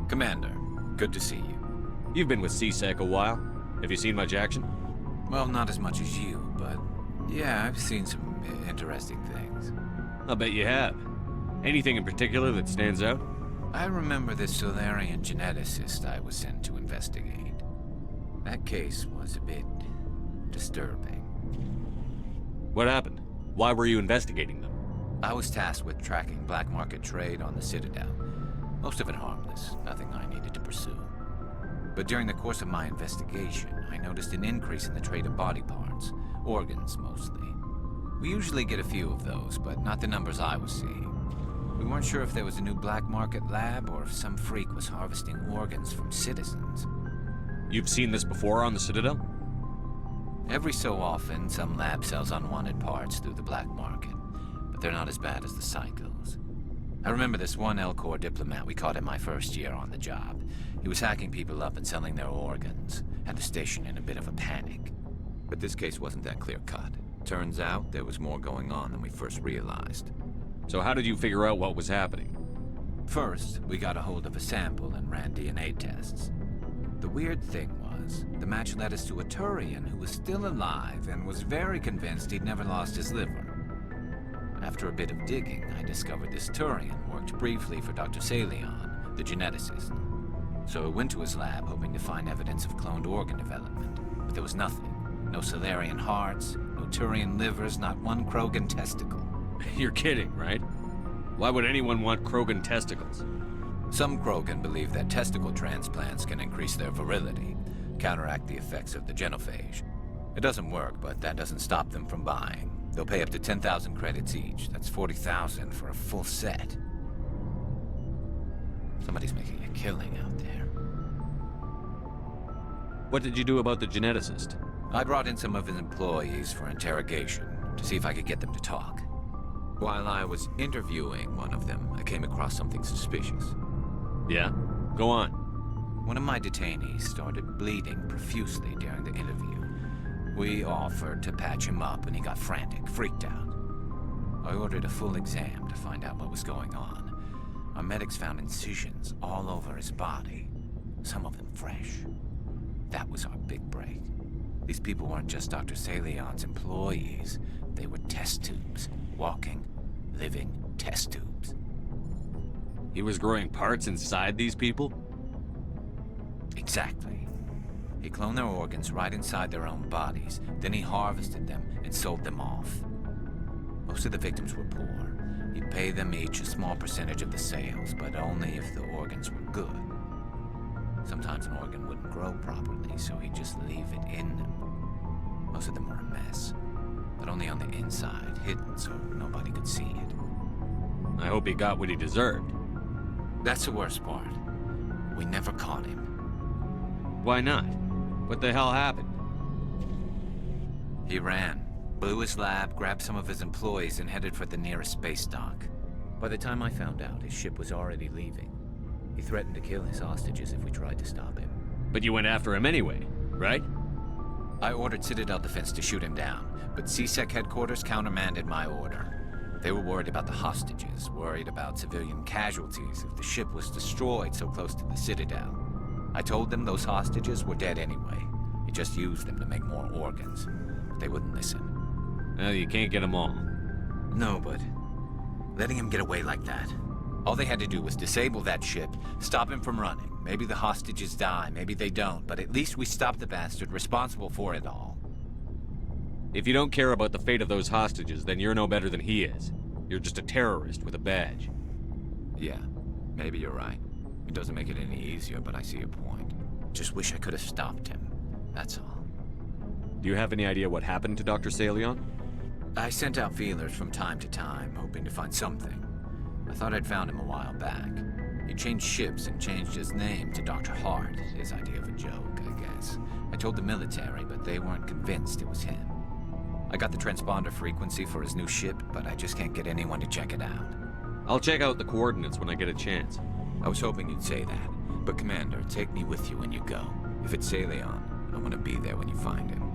Commander, good to see you. You've been with C-Sec a while. Have you seen much action? Well, not as much as you, but yeah, I've seen some interesting things. I'll bet you have. Anything in particular that stands out? I remember this Saleon geneticist I was sent to investigate. That case was a bit disturbing. What happened? Why were you investigating them? I was tasked with tracking black market trade on the Citadel. Most of it harmless, nothing I needed to pursue. But during the course of my investigation, I noticed an increase in the trade of body parts, organs mostly. We usually get a few of those, but not the numbers I was seeing. We weren't sure if there was a new black market lab or if some freak was harvesting organs from citizens. You've seen this before on the Citadel? Every so often, some lab sells unwanted parts through the black market, but they're not as bad as the psychos. I remember this one L-Corps diplomat we caught in my first year on the job. He was hacking people up and selling their organs. Had the station in a bit of a panic. But this case wasn't that clear-cut. Turns out there was more going on than we first realized. So how did you figure out what was happening? First, we got a hold of a sample and ran DNA tests. The weird thing was, the match led us to a Turian who was still alive and was very convinced he'd never lost his liver. After a bit of digging, I discovered this Turian worked briefly for Dr. Saleon, the geneticist. So I went to his lab hoping to find evidence of cloned organ development, but there was nothing. No Salarian hearts, no Turian livers, not one Krogan testicle. You're kidding, right? Why would anyone want Krogan testicles? Some Krogan believe that testicle transplants can increase their virility, counteract the effects of the genophage. It doesn't work, but that doesn't stop them from buying. They'll pay up to 10,000 credits each. That's 40,000 for a full set. Somebody's making a killing out there. What did you do about the geneticist? I brought in some of his employees for interrogation to see if I could get them to talk. While I was interviewing one of them, I came across something suspicious. Yeah? Go on. One of my detainees started bleeding profusely during the interview. We offered to patch him up and he got frantic, freaked out. I ordered a full exam to find out what was going on. Our medics found incisions all over his body, some of them fresh. That was our big break. These people weren't just Dr. Saleon's employees. They were test tubes. Walking, living test tubes. He was growing parts inside these people? Exactly. He cloned their organs right inside their own bodies. Then he harvested them and sold them off. Most of the victims were poor. He'd pay them each a small percentage of the sales, but only if the organs were good. Sometimes an organ wouldn't grow properly, so he'd just leave it in them. Most of them were a mess, but only on the inside, hidden so nobody could see it. I hope he got what he deserved. That's the worst part. We never caught him. Why not? What the hell happened? He ran, blew his lab, grabbed some of his employees, and headed for the nearest space dock. By the time I found out, his ship was already leaving. He threatened to kill his hostages if we tried to stop him. But you went after him anyway, right? I ordered Citadel Defense to shoot him down, but C-Sec headquarters countermanded my order. They were worried about the hostages, worried about civilian casualties if the ship was destroyed so close to the Citadel. I told them those hostages were dead anyway. He just used them to make more organs. But they wouldn't listen. Well, you can't get them all. No, but letting him get away like that. All they had to do was disable that ship, stop him from running. Maybe the hostages die, maybe they don't, but at least we stopped the bastard responsible for it all. If you don't care about the fate of those hostages, then you're no better than he is. You're just a terrorist with a badge. Yeah, maybe you're right. It doesn't make it any easier, but I see your point. Just wish I could have stopped him. That's all. Do you have any idea what happened to Dr. Saleon? I sent out feelers from time to time, hoping to find something. I thought I'd found him a while back. He changed ships and changed his name to Dr. Hart, his idea of a joke, I guess. I told the military, but they weren't convinced it was him. I got the transponder frequency for his new ship, but I just can't get anyone to check it out. I'll check out the coordinates when I get a chance. I was hoping you'd say that, but Commander, take me with you when you go. If it's Saleon, I want to be there when you find him.